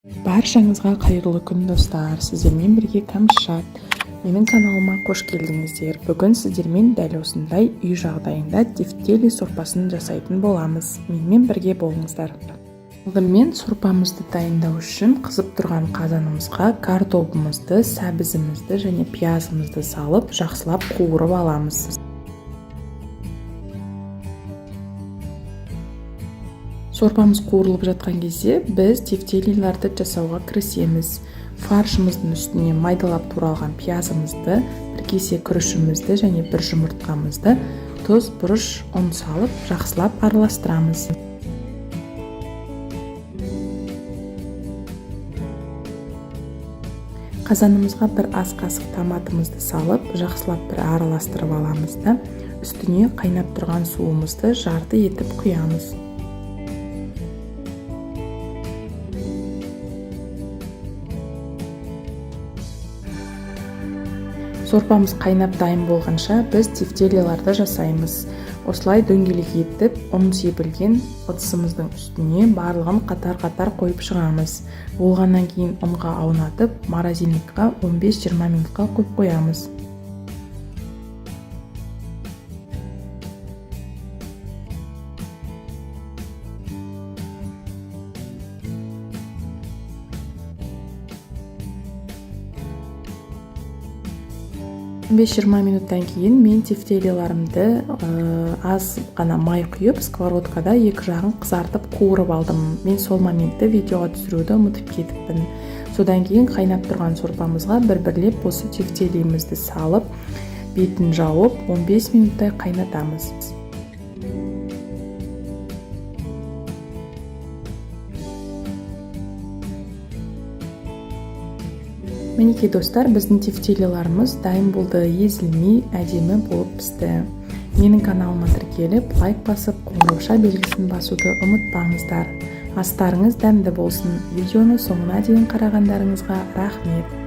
Баршаңызға қайырлы күн достар, сіздермен бірге Кәмшат. Менің каналыма қош келдіңіздер. Бүгін сіздермен дәл осындай үй жағдайында тефтели сорпасын жасайтын боламыз. Менімен бірге болыңыздар. Алдымен сорпамызды дайындау үшін қызып тұрған қазанымызға картопымызды, сәбізімізді және пиязымызды салып, жақсылап қуырып аламыз. Сорпамыз қуырылып жатқан кезде біз тефтелиларды жасауға кірісеміз. Фаршымыздың үстіне майдалап туралған пиязымызды, бір кесе күрішімізді және бір жұмыртқамызды, тұз, бұрыш, ұн салып, жақсылап араластырамыз. Қазанымызға бір ас қасық томатымызды салып, жақсылап бір араластырып аламыз да, үстіне қайнап тұрған суымызды жарты етіп құямыз. Сорпамыз қайнап дайын болғанша біз тефтелиларды жасаймыз. Осылай дөңгелек етіп, ұн себілген ыдысымыздың үстіне барлығын қатар-қатар қойып шығамыз. Болғаннан кейін ұнға аунатып, морозильникқа 15-20 минутқа қойып қоямыз. Минуттан кейін мен тефтелиларымды аз ғана май құйып, сковородкада екі жағын қызартып қуырып алдым. Мен сол моментті видеоға түсіруді ұмытып кетіппін. Содан кейін қайнап тұрған сорпамызға бір-бірлеп осы тефтелиімізді салып, бетін жауып, 15 минуттай қайнатамыз. Мінекей достар, біздің тефтелиларымыз дайын болды, езілмей, әдемі болып пісті. Менің каналыма тіркеліп, лайк басып, қоңырауша белгісін басуды ұмытпаңыздар. Астарыңыз дәмді болсын. Видеоны соңына дейін қарағандарыңызға рахмет.